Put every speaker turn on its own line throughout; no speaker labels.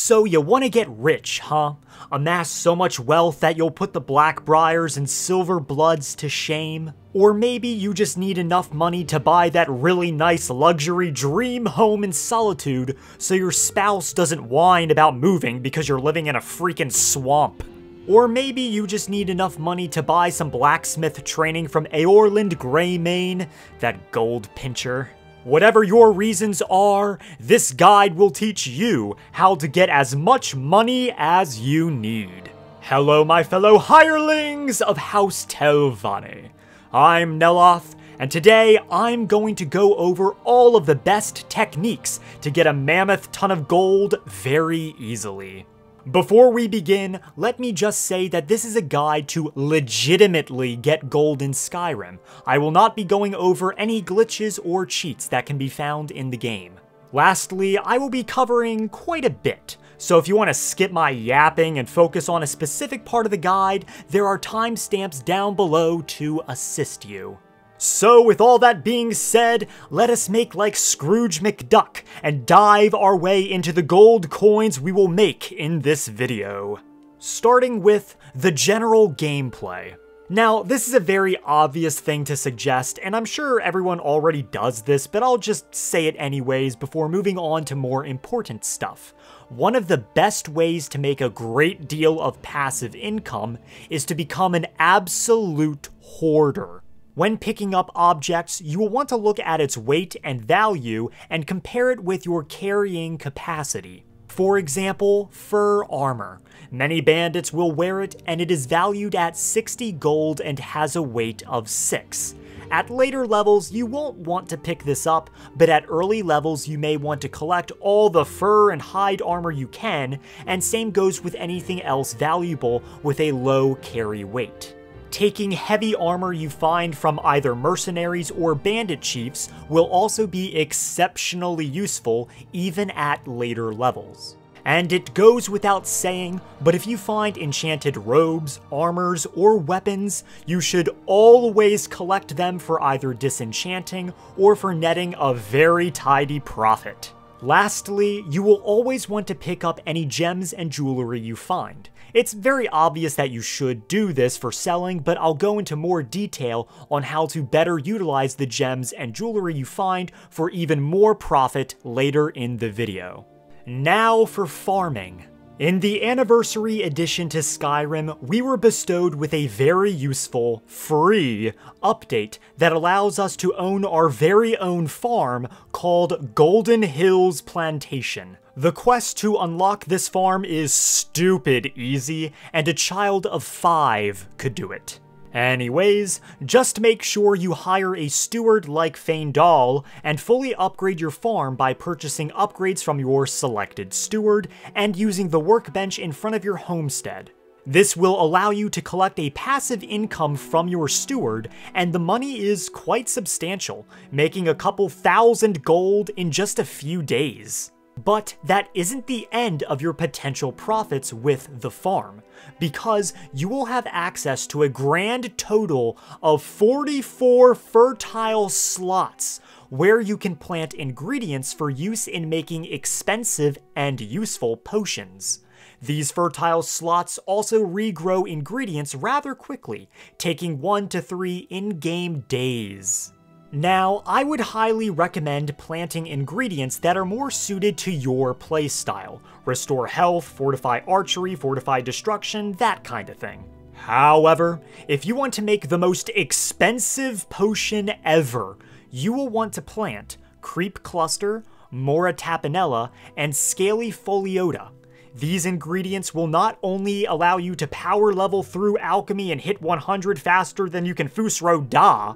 So you want to get rich, huh? Amass so much wealth that you'll put the Blackbriars and Silver Bloods to shame? Or maybe you just need enough money to buy that really nice luxury dream home in solitude so your spouse doesn't whine about moving because you're living in a freaking swamp. Or maybe you just need enough money to buy some blacksmith training from Eorland Greymane, that gold pincher. Whatever your reasons are, this guide will teach you how to get as much money as you need. Hello my fellow hirelings of House Telvanni. I'm Neloth, and today I'm going to go over all of the best techniques to get a mammoth ton of gold very easily. Before we begin, let me just say that this is a guide to legitimately get gold in Skyrim. I will not be going over any glitches or cheats that can be found in the game. Lastly, I will be covering quite a bit, so if you want to skip my yapping and focus on a specific part of the guide, there are timestamps down below to assist you. So with all that being said, let us make like Scrooge McDuck and dive our way into the gold coins we will make in this video. Starting with the general gameplay. Now, this is a very obvious thing to suggest, and I'm sure everyone already does this, but I'll just say it anyways before moving on to more important stuff. One of the best ways to make a great deal of passive income is to become an absolute hoarder. When picking up objects, you will want to look at its weight and value and compare it with your carrying capacity. For example, fur armor. Many bandits will wear it, and it is valued at 60 gold and has a weight of 6. At later levels, you won't want to pick this up, but at early levels you may want to collect all the fur and hide armor you can, and same goes with anything else valuable with a low carry weight. Taking heavy armor you find from either mercenaries or bandit chiefs will also be exceptionally useful even at later levels. And it goes without saying, but if you find enchanted robes, armors, or weapons, you should always collect them for either disenchanting or for netting a very tidy profit. Lastly, you will always want to pick up any gems and jewelry you find. It's very obvious that you should do this for selling, but I'll go into more detail on how to better utilize the gems and jewelry you find for even more profit later in the video. Now for farming. In the Anniversary Edition to Skyrim, we were bestowed with a very useful, free update that allows us to own our very own farm called Golden Hills Plantation. The quest to unlock this farm is stupid easy, and a child of 5 could do it. Anyways, just make sure you hire a steward like Feindal and fully upgrade your farm by purchasing upgrades from your selected steward and using the workbench in front of your homestead. This will allow you to collect a passive income from your steward, and the money is quite substantial, making a couple thousand gold in just a few days. But that isn't the end of your potential profits with the farm, because you will have access to a grand total of 44 fertile slots, where you can plant ingredients for use in making expensive and useful potions. These fertile slots also regrow ingredients rather quickly, taking 1 to 3 in-game days. Now, I would highly recommend planting ingredients that are more suited to your playstyle. Restore health, fortify archery, fortify destruction, that kind of thing. However, if you want to make the most expensive potion ever, you will want to plant Creep Cluster, Mora Tapinella, and Scaly Foliota. These ingredients will not only allow you to power level through alchemy and hit 100 faster than you can Fusro Da,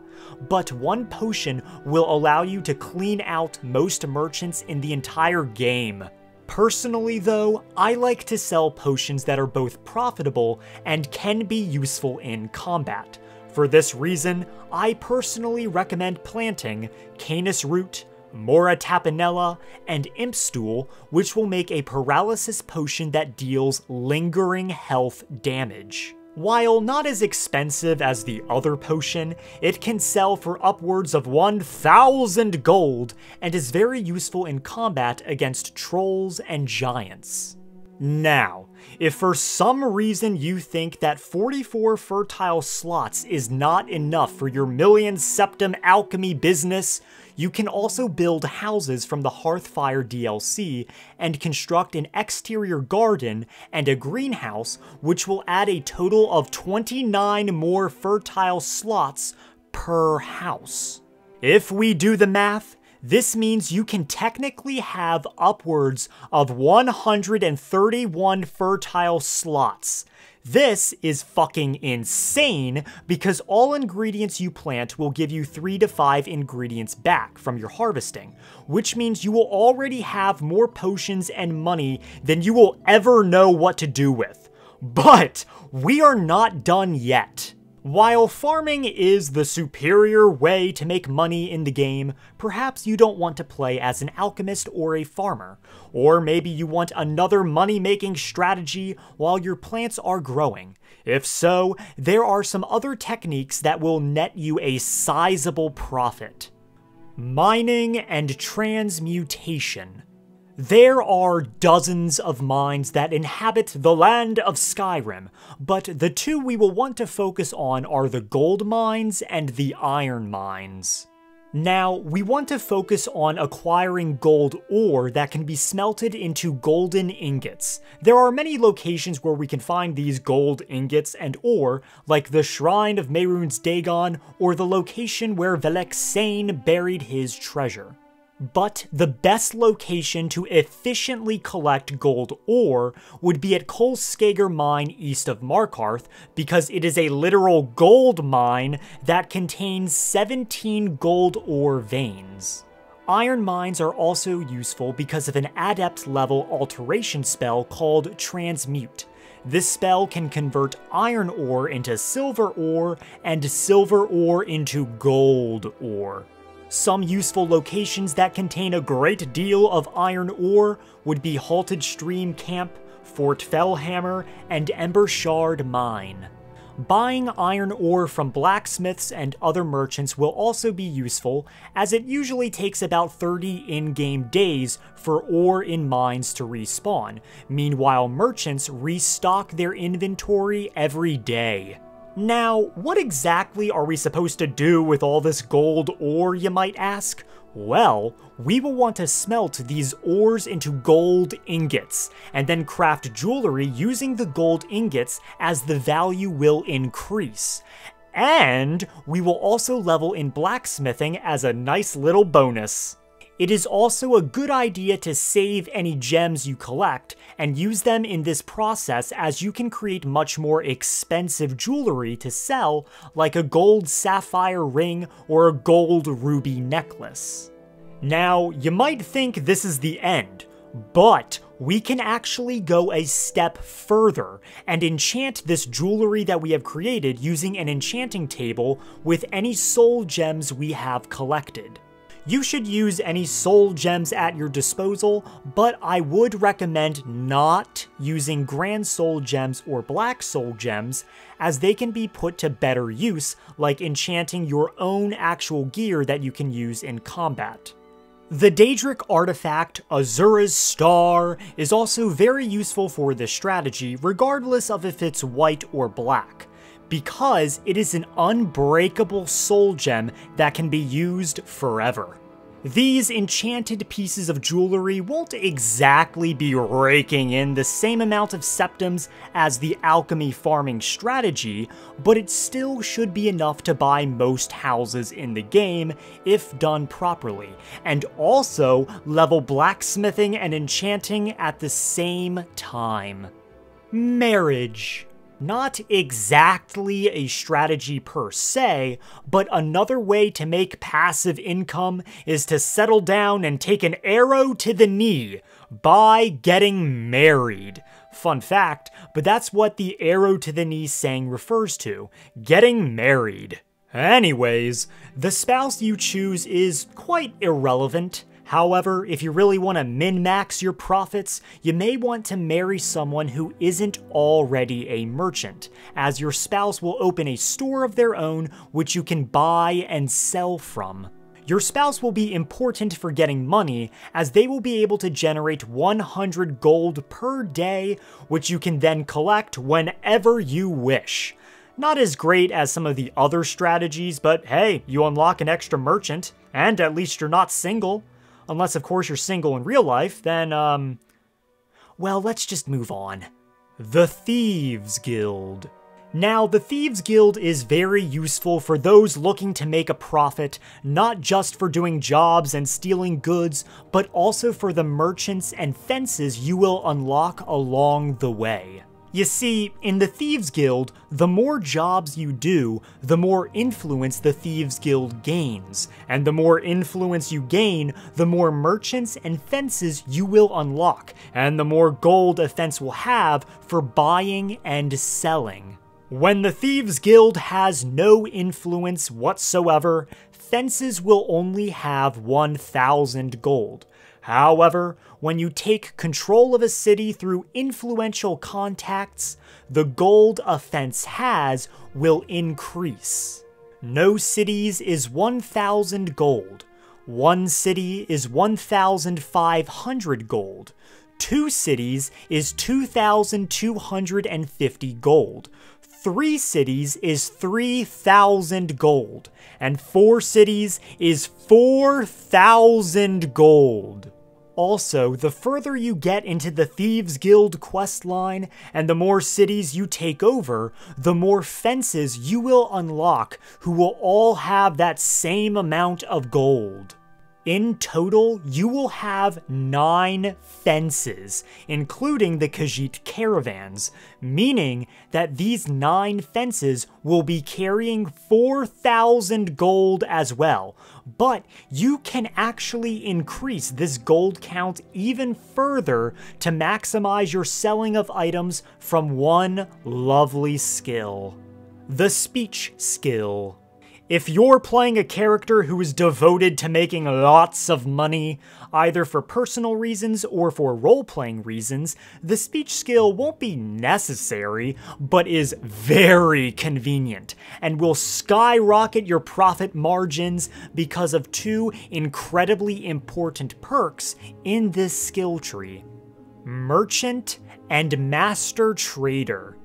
but one potion will allow you to clean out most merchants in the entire game. Personally though, I like to sell potions that are both profitable and can be useful in combat. For this reason, I personally recommend planting Canis Root, Mora Tapinella, and Impstool, which will make a paralysis potion that deals lingering health damage. While not as expensive as the other potion, it can sell for upwards of 1,000 gold and is very useful in combat against trolls and giants. Now, if for some reason you think that 44 fertile slots is not enough for your million septum alchemy business, you can also build houses from the Hearthfire DLC and construct an exterior garden and a greenhouse, which will add a total of 29 more fertile slots per house. If we do the math, this means you can technically have upwards of 131 fertile slots. This is fucking insane because all ingredients you plant will give you 3 to 5 ingredients back from your harvesting, which means you will already have more potions and money than you will ever know what to do with. But we are not done yet. While farming is the superior way to make money in the game, perhaps you don't want to play as an alchemist or a farmer. Or maybe you want another money-making strategy while your plants are growing. If so, there are some other techniques that will net you a sizable profit. Mining and transmutation. There are dozens of mines that inhabit the land of Skyrim, but the two we will want to focus on are the gold mines and the iron mines. Now, we want to focus on acquiring gold ore that can be smelted into golden ingots. There are many locations where we can find these gold ingots and ore, like the Shrine of Mehrunes Dagon or the location where Velexane buried his treasure. But the best location to efficiently collect gold ore would be at Kolskager Mine east of Markarth, because it is a literal gold mine that contains 17 gold ore veins. Iron mines are also useful because of an adept level alteration spell called Transmute. This spell can convert iron ore into silver ore and silver ore into gold ore. Some useful locations that contain a great deal of iron ore would be Halted Stream Camp, Fort Fellhammer, and Ember Shard Mine. Buying iron ore from blacksmiths and other merchants will also be useful, as it usually takes about 30 in-game days for ore in mines to respawn. Meanwhile, merchants restock their inventory every day. Now, what exactly are we supposed to do with all this gold ore, you might ask? Well, we will want to smelt these ores into gold ingots, and then craft jewelry using the gold ingots as the value will increase. And we will also level in blacksmithing as a nice little bonus. It is also a good idea to save any gems you collect and use them in this process, as you can create much more expensive jewelry to sell, like a gold sapphire ring or a gold ruby necklace. Now, you might think this is the end, but we can actually go a step further and enchant this jewelry that we have created using an enchanting table with any soul gems we have collected. You should use any soul gems at your disposal, but I would recommend not using grand soul gems or black soul gems, as they can be put to better use, like enchanting your own actual gear that you can use in combat. The Daedric artifact, Azura's Star, is also very useful for this strategy, regardless of if it's white or black, because it is an unbreakable soul gem that can be used forever. These enchanted pieces of jewelry won't exactly be raking in the same amount of septums as the alchemy farming strategy, but it still should be enough to buy most houses in the game if done properly, and also level blacksmithing and enchanting at the same time. Marriage. Not exactly a strategy per se, but another way to make passive income is to settle down and take an arrow to the knee by getting married. Fun fact, but that's what the arrow to the knee saying refers to, getting married. Anyways, the spouse you choose is quite irrelevant. However, if you really want to min-max your profits, you may want to marry someone who isn't already a merchant, as your spouse will open a store of their own which you can buy and sell from. Your spouse will be important for getting money, as they will be able to generate 100 gold per day, which you can then collect whenever you wish. Not as great as some of the other strategies, but hey, you unlock an extra merchant, and at least you're not single. Unless, of course, you're single in real life, then, well, let's just move on. The Thieves Guild. Now, the Thieves Guild is very useful for those looking to make a profit, not just for doing jobs and stealing goods, but also for the merchants and fences you will unlock along the way. You see, in the Thieves Guild, the more jobs you do, the more influence the Thieves Guild gains, and the more influence you gain, the more merchants and fences you will unlock, and the more gold a fence will have for buying and selling. When the Thieves Guild has no influence whatsoever, fences will only have 1,000 gold. However, when you take control of a city through influential contacts, the gold a fence has will increase. No cities is 1,000 gold. One city is 1,500 gold. 2 cities is 2,250 gold. 3 cities is 3,000 gold, and 4 cities is 4,000 gold. Also, the further you get into the Thieves Guild questline, and the more cities you take over, the more fences you will unlock who will all have that same amount of gold. In total, you will have 9 fences, including the Khajiit caravans, meaning that these 9 fences will be carrying 4,000 gold as well. But you can actually increase this gold count even further to maximize your selling of items from one lovely skill. The speech skill. If you're playing a character who is devoted to making lots of money, either for personal reasons or for role-playing reasons, the speech skill won't be necessary, but is very convenient, and will skyrocket your profit margins because of 2 incredibly important perks in this skill tree: Merchant and Master Trader.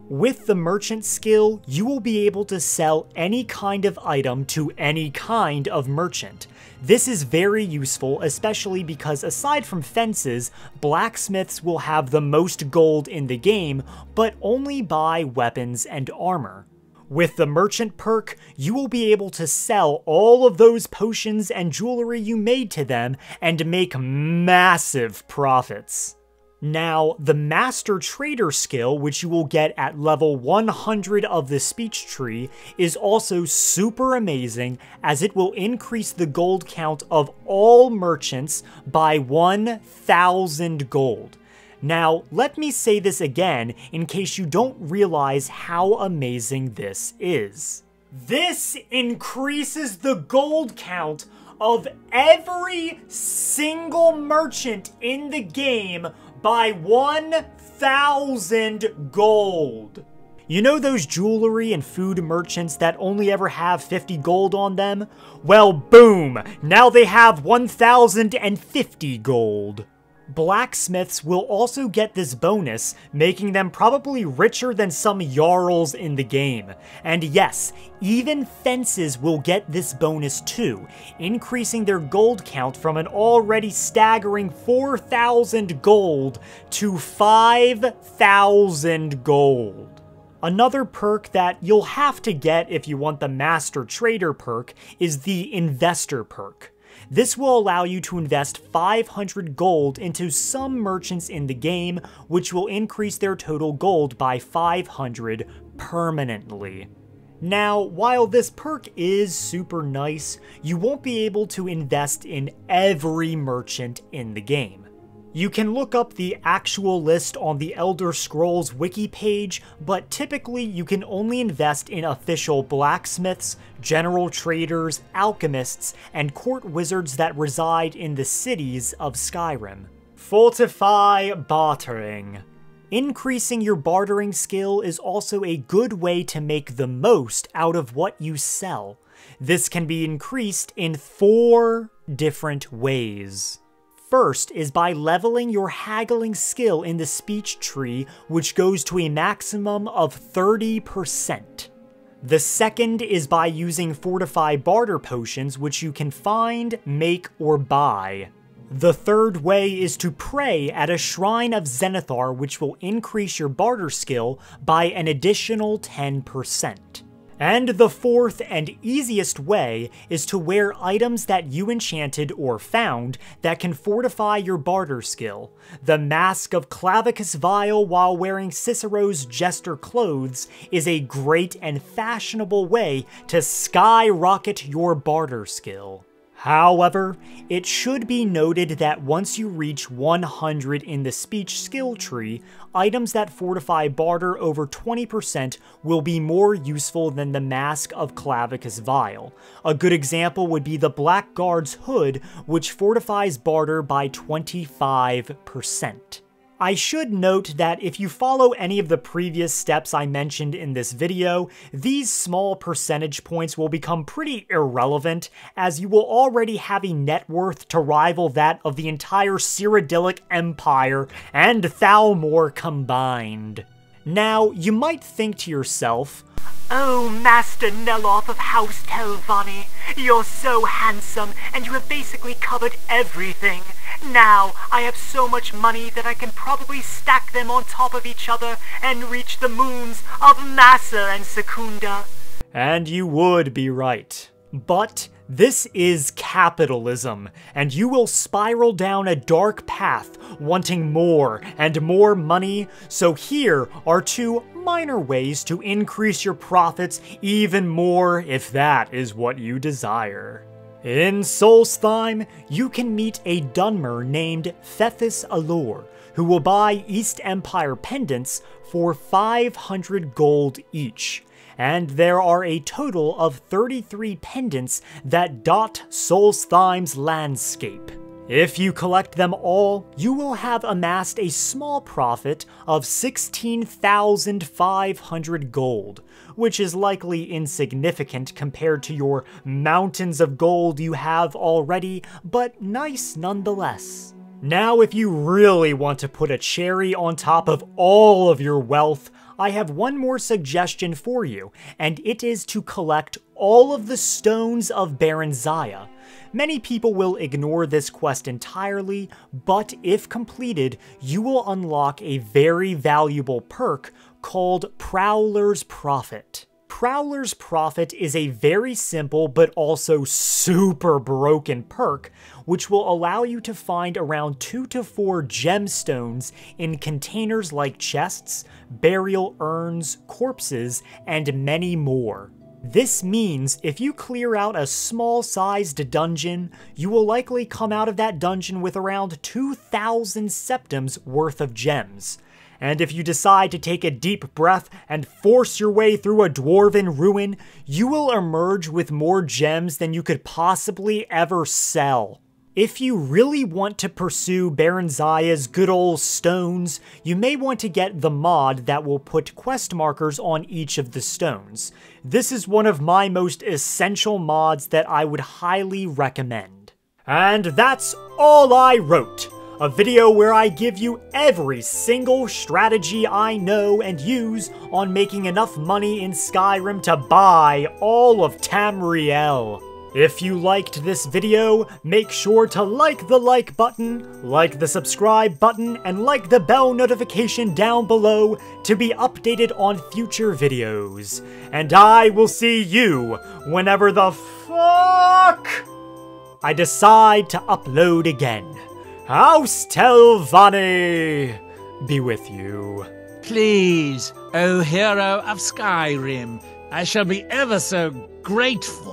With the merchant skill, you will be able to sell any kind of item to any kind of merchant. This is very useful, especially because aside from fences, blacksmiths will have the most gold in the game, but only buy weapons and armor. With the merchant perk, you will be able to sell all of those potions and jewelry you made to them and make massive profits. Now, the Master Trader skill, which you will get at level 100 of the speech tree, is also super amazing, as it will increase the gold count of all merchants by 1,000 gold. Now, let me say this again in case you don't realize how amazing this is. This increases the gold count of every single merchant in the game by 1,000 gold. You know those jewelry and food merchants that only ever have 50 gold on them? Well, boom! Now they have 1,050 gold. Blacksmiths will also get this bonus, making them probably richer than some jarls in the game. And yes, even fences will get this bonus too, increasing their gold count from an already staggering 4,000 gold to 5,000 gold. Another perk that you'll have to get if you want the Master Trader perk is the Investor perk. This will allow you to invest 500 gold into some merchants in the game, which will increase their total gold by 500 permanently. Now, while this perk is super nice, you won't be able to invest in every merchant in the game. You can look up the actual list on the Elder Scrolls wiki page, but typically you can only invest in official blacksmiths, general traders, alchemists, and court wizards that reside in the cities of Skyrim. Fortify Bartering. Increasing your bartering skill is also a good way to make the most out of what you sell. This can be increased in 4 different ways. First is by leveling your haggling skill in the speech tree, which goes to a maximum of 30%. The second is by using Fortify Barter potions, which you can find, make, or buy. The third way is to pray at a shrine of Zenithar, which will increase your barter skill by an additional 10%. And the fourth and easiest way is to wear items that you enchanted or found that can fortify your barter skill. The Mask of Clavicus Vile while wearing Cicero's jester clothes is a great and fashionable way to skyrocket your barter skill. However, it should be noted that once you reach 100 in the speech skill tree, items that fortify barter over 20% will be more useful than the Mask of Clavicus Vile. A good example would be the Blackguard's Hood, which fortifies barter by 25%. I should note that if you follow any of the previous steps I mentioned in this video, these small percentage points will become pretty irrelevant, as you will already have a net worth to rival that of the entire Cyrodiilic Empire and Thalmor combined. Now, you might think to yourself,
"Oh, Master Neloth of House Telvanni, you're so handsome, and you have basically covered everything. Now, I have so much money that I can probably stack them on top of each other and reach the moons of Massa and Secunda."
And you would be right. But this is capitalism, and you will spiral down a dark path wanting more and more money, so here are 2 minor ways to increase your profits even more if that is what you desire. In Solstheim, you can meet a Dunmer named Thethys Allure, who will buy East Empire pendants for 500 gold each. And there are a total of 33 pendants that dot Solstheim's landscape. If you collect them all, you will have amassed a small profit of 16,500 gold, which is likely insignificant compared to your mountains of gold you have already, but nice nonetheless. Now, if you really want to put a cherry on top of all of your wealth, I have one more suggestion for you, and it is to collect all of the stones of Baranzaya. Many people will ignore this quest entirely, but if completed, you will unlock a very valuable perk called Prowler's Profit. Prowler's Profit is a very simple but also super broken perk, which will allow you to find around 2 to 4 gemstones in containers like chests, burial urns, corpses, and many more. This means if you clear out a small-sized dungeon, you will likely come out of that dungeon with around 2,000 septims worth of gems. And if you decide to take a deep breath and force your way through a dwarven ruin, you will emerge with more gems than you could possibly ever sell. If you really want to pursue Baranzaya's good old stones, you may want to get the mod that will put quest markers on each of the stones. This is one of my most essential mods that I would highly recommend. And that's all I wrote. A video where I give you every single strategy I know and use on making enough money in Skyrim to buy all of Tamriel. If you liked this video, make sure to like the like button, like the subscribe button, and like the bell notification down below to be updated on future videos. And I will see you whenever the fuck I decide to upload again. House Telvanni be with you.
Please, O hero of Skyrim, I shall be ever so grateful.